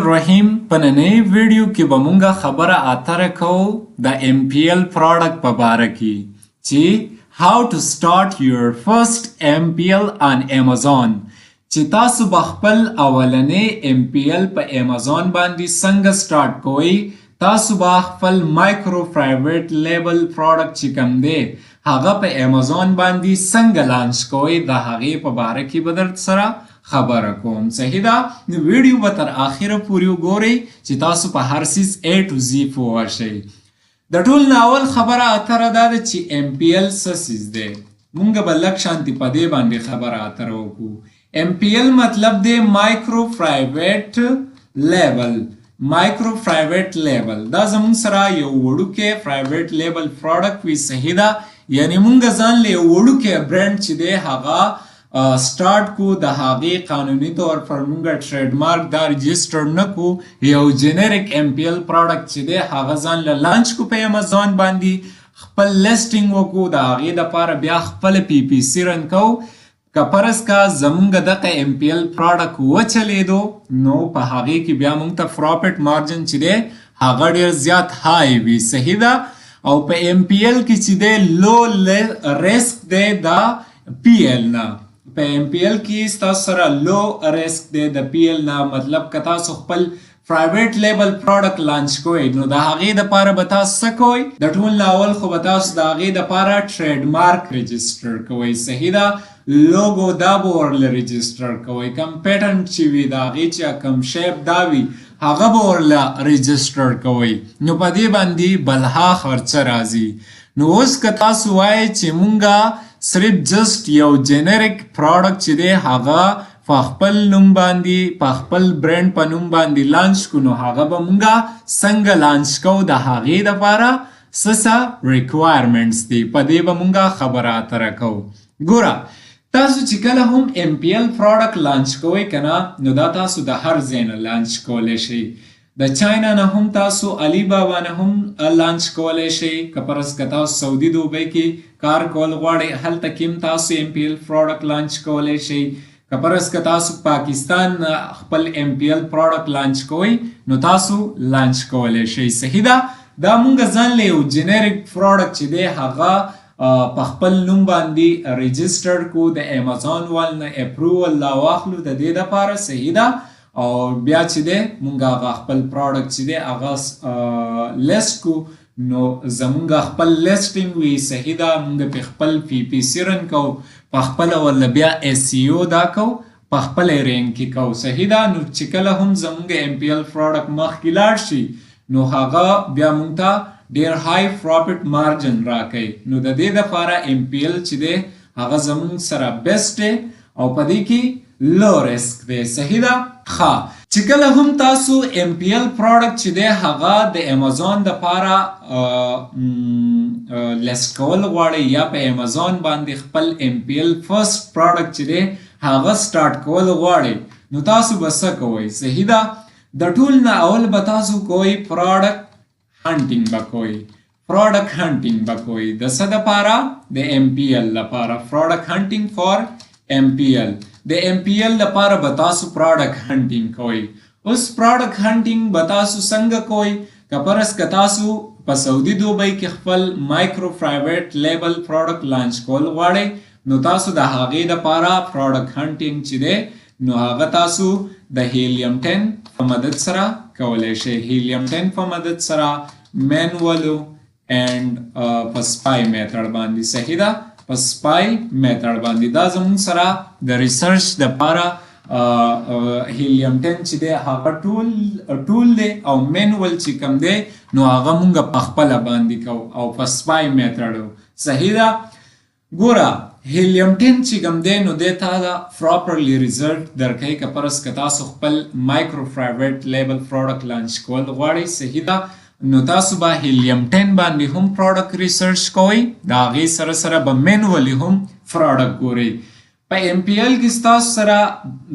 رحیم په نننۍ ویډیو کې به مونږه خبره اتره کوو د MPL پروډکټ په باره کې چې how to start your first MPL on Amazon چې تاسو به خپل اولنې MPL په Amazon باندې څنګه سٹارټ کوئ. تاسو به خپل مایکرو پرایویټ لیبل پروډکټ چې کوم دی هغه په Amazon باندې څنګه لانچ کوئ د هغې په باره کې به در سره خبره کوم. صحیح ده؟ نو ویډیو به تر آخره پورې وګورئ چې تاسو په هر څیز A to Z پوه شئ. د ټول نه اول خبره اتره دا ده چې MPL څه څیز دی. مونږ به لږ شانتي په دې باندې خبره اتره وکړو. MPL مطلب دی مایکرو پرایویټ لیبل. مایکرو پرایویټ لیبل دا زمونږ سره یو وړوکی پرایویټ لیبل پروډکټ وي. صحیح ده؟ یعنی مونږ ځان له یو وړوکی برانډ چې دی هغه سٹارټ کو د هغې قانوني طور پر مونږ ټریډ مارک دا رجسټر نه کو. یو جنریک MPL پروډکټ چې دی هغه ځان له لانچ کو په Amazon باندې خپل لیسټینګ وکړو د هغې دپاره بیا خپل PPC رن کو. که فرض کا زمونږ دغه MPL پروډکټ وچلیدو نو په هغې کې بیا مونږ ته پروفیټ مارجن چې دی هغه ډېر زیات های وي. صحیح ده؟ او په MPL کې چې دی لو ریسک دی د PL نه. په MPL کې ستاسو سره لو ریسک دی د PL نه. مطلب که تاسو خپل پرایویټ لیبل پروډکټ لانچ کوئ نو د هغې دپاره به تاسو څه کوئ؟ د ټول نه اول خو به تاسو د هغې دپاره ټریډ مارک رجسټر کوئ. صحیح ده؟ لوګو دا به ورله رجسټر کوئ. کم پیټرن چې وي د هغې چې کم شیپ دا وي هغه به ورله رجسټر کوئ. نو په دې باندې بلها خرچه راځي. نو اوس که تاسو وایئ چې مونږه صرف جست یو جنریک پروډکټ چې دی هغه په خپل نوم باندې په خپل برانډ په نوم باندې لانچ کو نو هغه به مونږه څنګه لانچ کوو د هغې دپاره څه ریکوایرمنټس دي په دې به مونږه خبره اتره کوو. ګوره تاسو چې کله هم MPL پروډکټ لانچ کوئ که نه نو دا تاسو د هر ځای نه لانچ کولی شئ. د چاینا نه هم تاسو علی بابا نه هم لانچ کولی شئ. که فرض که تاسو سعودي دوبۍ کې کار کول غواړئ هلته کې هم تاسو MPL پروډکټ لانچ کولی شئ. که فرض که تاسو پاکستان خپل MPL پروډکټ لانچ کوئ نو تاسو لانچ کولی شئ. صحیح ده؟ دا مونږ ځان له یو جنریک پروډکټ چې دی هغه په خپل نوم باندې رجسټر کو د Amazon وال نه اپروول لا واخلو د دې دپاره. صحیح ده؟ او بیا چې دی مونږ هغه خپل پروډکټ چې دی هغه لیست کو نو زمونږ خپل لیسټینګ وي. صحیح ده؟ مونږ پې خپل PPC رن کو په خپله ورله بیا SEO دا کو په خپله رینک کې کو. صحیح ده؟ نو چې کله هم زمونږ MPL پروډکټ مخکې لاړ شي نو هغه بیا مونږ ته ډېر های پروفیټ مارجن راکوي. نو د دې دپاره MPL چې دی هغه زمونږ سره بیسټ دی او په دې کې لو ریسک دی. صحیح ده؟ ښه چې کله هم تاسو MPL پروډکټ چې دی هغه د Amazon دپاره لیست کول غواړئ یا په Amazon باندې خپل MPL فرست پروډکټ چې دی هغه سٹارټ کول غواړئ نو تاسو به څه کوئ؟ صحیح ده؟ د ټول نه اول به تاسو کوئ پروډکټ هانټینګ به کوئ. پروډکټ هانټینګ به کوئ د څه دپاره؟ د MPL لپاره. پروډکټ هانټینګ فار MPL. د MPL لپاره به تاسو پروډکټ هانټینګ کوئ. اوس پروډکټ هانټینګ به تاسو څنګه کوئ؟ که فرض که تاسو په سعودي دوبۍ کې خپل مایکرو پرایویټ لیبل پروډکټ لانچ کول غواړئ نو تاسو د هغې دپاره پروډکټ هانټینګ چې دی نو هغه تاسو د هیلیم 10 په مدد سره کولی شئ. هیلیم 10 په مدد سره مینولو اینډ په سپای میتھډ باندې. صحیح ده؟ په سپای میتھډ باندې دا زمونږ سره د ریسرچ دپاره هیلیم 10 چې دی هغه ټول دی او مینول چې کوم دی نو هغه مونږ په خپله باندې کوو او په سپای میتھډ. صحیح ده؟ ګوره هیلیم 10 چې کوم دی نو دی تا دا پراپرلی ریزلټ درکوي. که فرض که تاسو خپل مایکرو پرایویټ لیبل پروډکټ لانچ کول غواړئ. صحیح ده؟ نو تاسو به هیلیم 10 باندې هم پروډکټ ریسرچ کوئ د هغې سره سره به مینولي هم پروډکټ ګورئ. په MPL کې ستاسو سره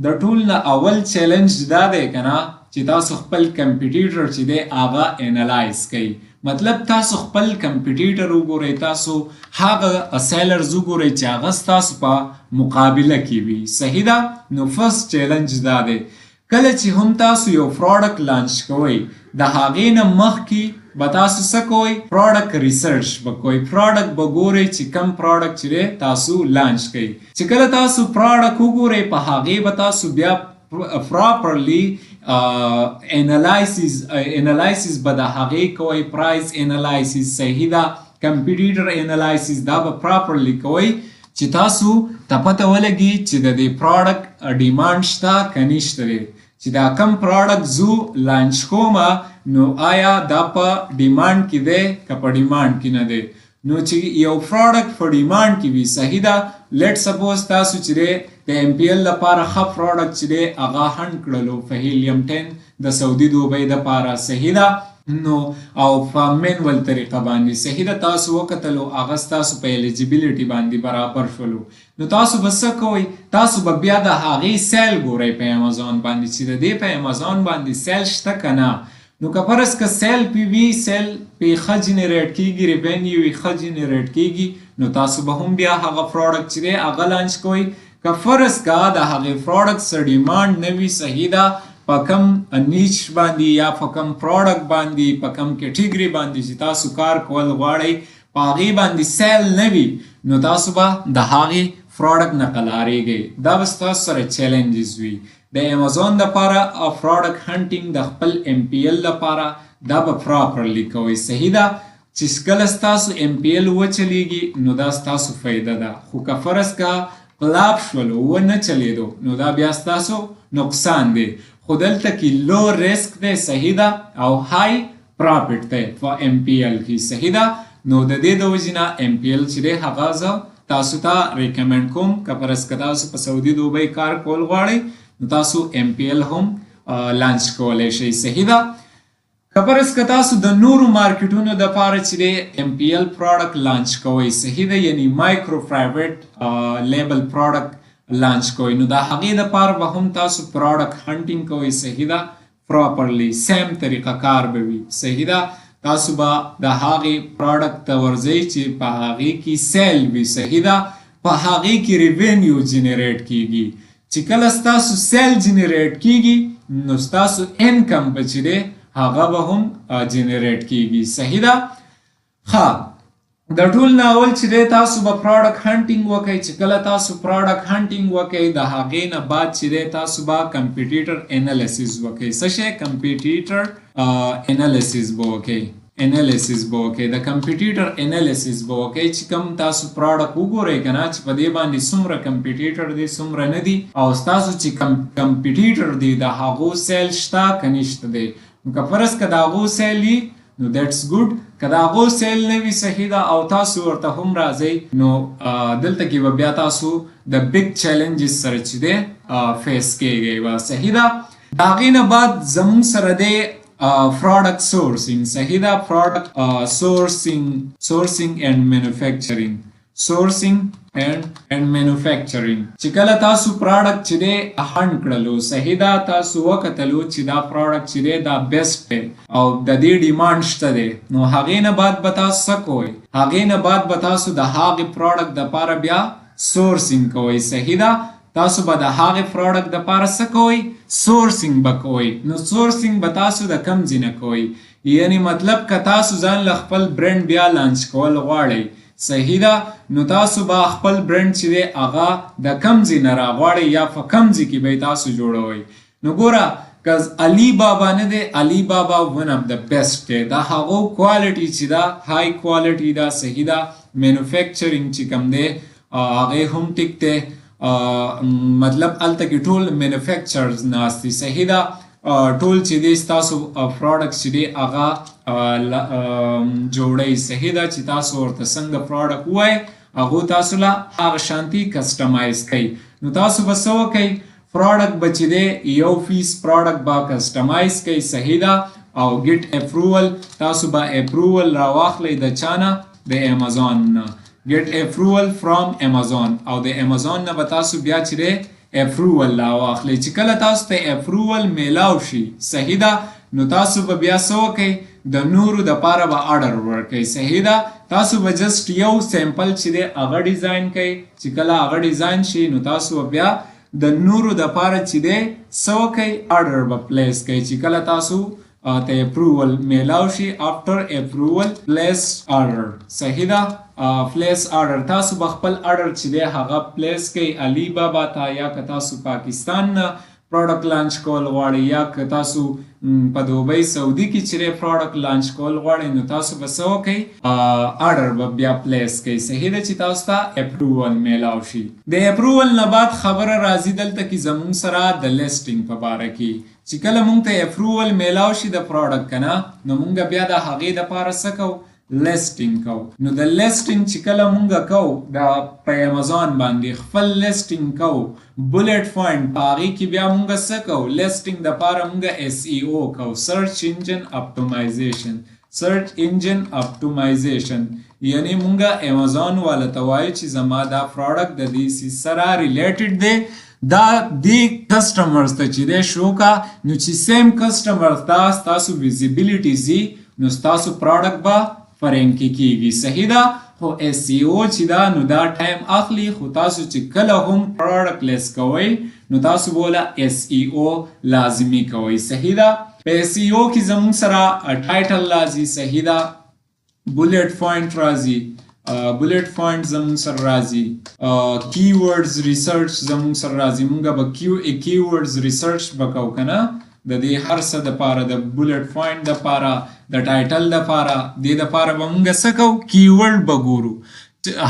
د ټول نه اول چیلنج دا دی که نه چې تاسو خپل کمپیټیټر چې دی هغه انالایز کوئ. مطلب تاسو خپل کمپیټیټر وګورئ. تاسو هغه سیلرز وګورئ چې هغه ستاسو په مقابله کې وي. صحیح ده؟ نو فرست چیلنج دا دی. کله چې هم تاسو یو پروډکټ لانچ کوئ د هغې نه مخکې به تاسو څه کوئ پروډکټ ریسرچ به کوئ پروډکټ به ګورئ چې کم پروډکټ چې دی تاسو لانچ کوئ چې کله تاسو پروډکټ وګورئ په هغې به تاسو بیا properly analysis به د هغې کوئ پرایس انالایسیس صحیح ده کمپیټیټر انالایسیس دا به پراپرلی کوئ چې تاسو ته پته ولګي چې د دې پروډکټ ډیمانډ شته که نشته دی چې دا کم پروډکټ زو لانچ کومه نو آیا دا په ډیمانډ کې دی که په ډیمانډ کې نه دی نو چې یو پروډکټ په ډیمانډ کې وي صحیح ده لیټ سپوز تاسو چې دی د MPL لپاره ښه پروډکټ چې دی هغه هند کړلو په هیلیم 10 د سعودي دوبۍ دپاره صحیح ده نو او په مینول طریقه باندې صحیح ده تاسو وکتلو هغه ستاسو په الیجیبیلیټي باندې برابر شولو نو تاسو به څه کوئ تاسو به بیا د هغې سیل ګورئ په امازون باندې چې د دې په امازون باندې سیل شته که نه نو که فرض که سیل پې وي سیل پې ښه جنریټ کېږي ریونیو یې ښه جنریټ کېږي نو تاسو به هم بیا هغه پروډکټ چې دی هغه لانچ کوئ که فرض که د هغې پروډکټ څه ډیمانډ نه وي صحیح ده په کم نیچ باندې یا په کم پروډکټ باندې په کم کیټیګري باندې چې تاسو کار کول غواړئ په هغې باندې سیل نه وي نو تاسو به د هغې پروډکټ نه قلاریږئ دا به ستاسو سره چیلنجز وي د امازون دپاره پروډکټ هنټینګ د خپل MPL لپاره دا به پراپرلی کوئ صحیح ده چې کله ستاسو MPL وچلیږي نو دا ستاسو فایده ده خو که فرض که فلاپ شولو ونه چلیدو نو دا بیا ستاسو نقصان دی خو دلته کې لو ریسک دی صحیح ده او های پرافټ دی په MPL کې صحیح ده نو د دې د وجې نه MPL چې دی هغه زه تاسو ته ریکمنډ کوم که فرض که تاسو په سعودي دوبۍ کار کول غواړئ نو تاسو MPL هم لانچ کولی شئ صحیح ده که فرض که تاسو د نورو مارکیټونو دپاره چې دی MPL پروډکټ لانچ کوئ صحیح ده یعنی مایکرو پرایویټ لیبل پروډکټ لانچ کوئ نو د هغې دپاره به هم تاسو پروډکټ هنټینګ کوئ صحیح ده پراپرلی سیم طریقه کار به وي صحیح ده تاسو به د هغې پروډکټ ته ورځئ چې په هغې کې سیل وي صحیح ده په هغې کې ریونیو جنریټ کیږي چې کله ستاسو سیل جنریټ کیږي نو ستاسو انکم به چې دی هغه به هم جنریټ کیږي صحیح ده ښه د ټول نه اول چې دی تاسو به پروډکټ هنټینګ وکئ چې کله تاسو پروډکټ هنټینګ وکئ د هغې نه بعد چې دی تاسو به کمپیټیټر انالیسیس وکئ څه شی کمپیټیټر انالیسیس به وکئ د کمپیټیټر انالیسیس به وکئ چې کوم تاسو پروډکټ وګورئ که نه چې په دې باندې څومره کمپیټیټر دی څومره نه دي او ستاسو چې کمپیټیټر دی د هغو سیل شته که نشته دی نو که فرض که د هغو سیل وي نو دیټس ګوډ که د هغو سیل نه وي صحیح ده او تاسو ورته هم راځئ نو دلته کې به بیا تاسو د بیګ چیلنجز سره چې دی فیس کیږئ به صحیح ده د هغې نه بعد زموږ سره دی product sourcing صحیح ده product sourcing and manufacturing چې کله تاسو پروډکټ چې دی هنډ کړلو صحیح ده تاسو وکتلو چې دا پروډکټ چې دی دا بیسټ دی او د دې ډیمانډ شته دی نو هغې نه بعد به تاسو څه کوئ هغې نه بعد به تاسو د هغې پروډکټ دپاره بیا سورسینګ کوئ صحیح ده تاسو به د هغې پروډکټ دپاره څه کوئ سورسینګ به کوئ نو سورسینګ به تاسو د کم ځای نه کوئ یعنی مطلب که تاسو ځان له خپل برند بیا لانچ کول غواړئ صحیح ده نو تاسو به خپل برند چې دی هغه د کم ځای نه راغواړئ یا په کم ځای کې به تاسو جوړوئ نو ګوره که علی بابا نه دی علی بابا ون اف د بیسټ دی د هغو کوالټي چې ده های کوالټي ده صحیح ده مینوفیکچرینګ چې کوم دی هغې هم ټیک دی مطلب هلته کې ټول مینوفیکچرز ناست دي صحیح ده ټول چې دی ستاسو پروډکټ چې دی هغه جوړئ صحیح ده چې تاسو ورته څنګه پروډکټ ووایئ هغو تاسو له هغه شانتي کسټمایز کوئ نو تاسو به څه وکئ پروډکټ به چې دی یو فیس پروډکټ به کسټمایز کوئ صحیح ده او ګیټ اپروول تاسو به اپروول راواخلئ د چا نه د امازون نه get approval from Amazon او د Amazon نه به تاسو بیا چې دی اپروول راواخلئ چې کله تاسو ته اپروول میلاو شي صحیح ده نو تاسو به بیا څه وکئ د نورو دپاره به آرډر ورکئ صحیح ده تاسو به جسټ یو سیمپل چې دی هغه ډیزاین کوئ چې کله هغه ډیزاین شي نو تاسو به بیا د نورو د پاره چې دی سو کوي آرډر به پلیس کوي چې کله تاسو ته اپروول میلاو شي after approval place order صحیح ده پلیس آرډر تاسو به خپل آرډر چې دی هغه پلیس کوي علی بابا ته یا که تاسو پاکستان نه پروډکټ لانچ کول غواړئ یا که تاسو په دوبۍ سعودي کې چیرې پروډکټ لانچ کول غواړئ نو تاسو به څه وکئ آرډر به بیا پلیس کوئ صحیح ده چې تاسو ته اپروول میلاو شي د اپروول نه بعد خبره راځي دلته کې زموږ سره د لیسټینګ په باره کې چې کله موږ ته اپروول میلاو شي د پروډکټ که نه نو موږ بیا د هغې دپاره څه کوو لیسټینګ کوو نو د لیسټینګ چې کله مونږ کوو د په امیزان باندې خپل لیسټینګ کوو بولټ پوینټ په هغې کې بیا مونږ څه کوو لیسټینګ دپاره مونږ SEO کوو سرچ انجن اپټومایزیشن سرچ انجن اپټومایزیشن یعنی مونږ امیزان والا ته وایو چې زما دا پروډکټ د دې سیز سره ریلیټډ دی دا دې کسټمرز ته چې دی شو کا نو چې سیم کسټمرز ته ستاسو ویزیبیلیټي ځي نو ستاسو پروډکټ به فرینکی کیږي صحیح ده خو SEO چې دا نو دا ټایم اخلي خو تاسو چې کله هم پروډکټ لیس کوئ نو تاسو بوله SEO لازمی کوئ صحیح ده په SEO کې زموږ سره ټایټل راځي صحیح ده بولټ پوینټ راځي بولټ پوینټ زموږ سره راځي کی ورډز ریسرچ زموږ سره راځي مونږ به کی ورډز ریسرچ به کوو که نه د دې هر څه دپاره د بولټ پوینټ دپاره د ټایټل دپاره دې دپاره به مونږ څه کوو کیورډ به ګورو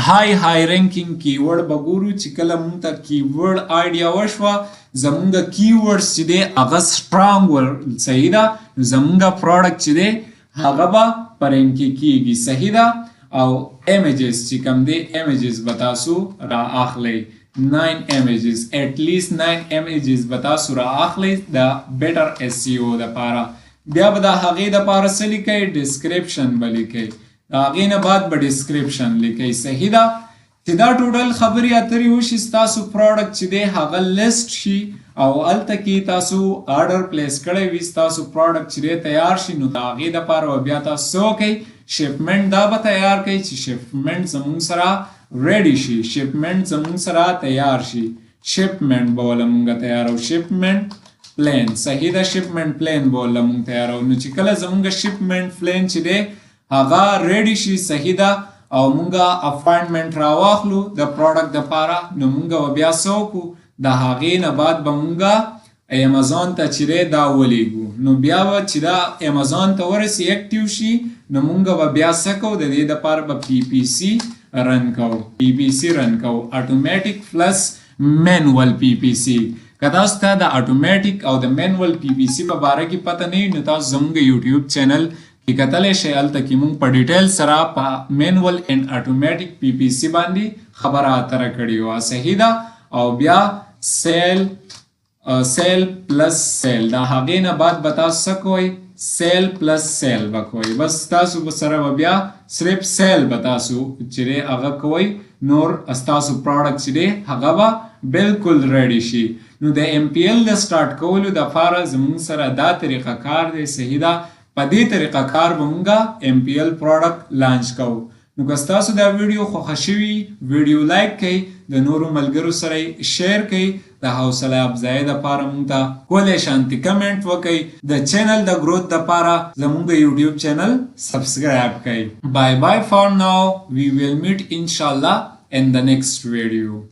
های رینکینګ کیورډ به ګورو چې کله مونږ ته کیورډ آیډیا وشوه زمونږ کیورډز چې دی هغه سټرانګ ور صحیح ده نو زمونږ پروډکټ چې دی هغه به په رینکې کیږي صحیح ده او ایمیجز چې کوم دی ایمیجز به تاسو را اخلئ 9 images at least 9 images به تاسو را اخلئ د بیټر SEO دپاره بیا به د هغې دپاره څه لیکئ ډسکریپشن به لیکئ د هغې نه بعد به ډسکریپشن لیکئ صحیح ده چې دا ټوټل خبرې اترې وشي ستاسو پروډکټ چې دی هغه لیسټ شي او هلته کې تاسو آرډر پلیس کړی وي ستاسو پروډکټ چې دی تیار شي نو د هغې دپاره به بیا تاسو څه وکئ شپمنټ دا به تیار کړئ چې شپمنټ زموږ سره ریډي شي شپمنټ زموږ سره تیار شي شپمنټ به وله مونږ تیارو شپمنټ پلین صحیح ده شپمنټ پلین به وله مونږ تیارو نو چې کله زمونږ شپمنټ پلین چې دی هغه ریډي شي صحیح ده او مونږ اپاینټمنټ راواخلو د پروډکټ دپاره نو مونږ به بیا څه وکړو د هغې نه بعد به مونږ امیزان ته چې دی دا ولیږو نو بیا به چې دا امیزان ته ورسي اکټیو شي نو مونږ به بیا څه کوو د دې دپاره به PPC رن کوو PPC رن کوو اټومیټیک پلس مینوال PPC که تاسو ته د اټومیټیک او د مینوال PPC په باره کې پته نه وي نو تاسو زموږ یوټیوب چینل کې کتلی شئ هلته کې موږ په ډیټیل سره په مینوال اینډ اټومیټیک PPC باندې خبره اتره کړې وه صحیح ده او بیا سیل پلس سیل د هغې نه بعد به تاسو څه کوئ سیل پلس سیل به کوئ بس تاسو به سره به بیا صرف سیل به تاسو چې دی هغه کوئ نور ستاسو پروډکټ چې دی هغه به بلکل ریډي شي نو د MPL د سټارټ کولو دپاره زموږ سره دا طریقه کار دی صحیح ده په دې طریقه کار به مونږ MPL پروډکټ لانچ کوو نو که ستاسو دا ویډیو خوښه شوي ویډیو لایک کړئ د نورو ملګرو سره یې شیر کړئ د حوصله افزایۍ دپاره مونږ ته کولی شانتي کمنټ وکړئ د چینل د ګروت دپاره زمونږ یوټیوب چینل سبسکرایب کړئ بای بای فار ناو وی ویل میټ انشاءالله in the next video.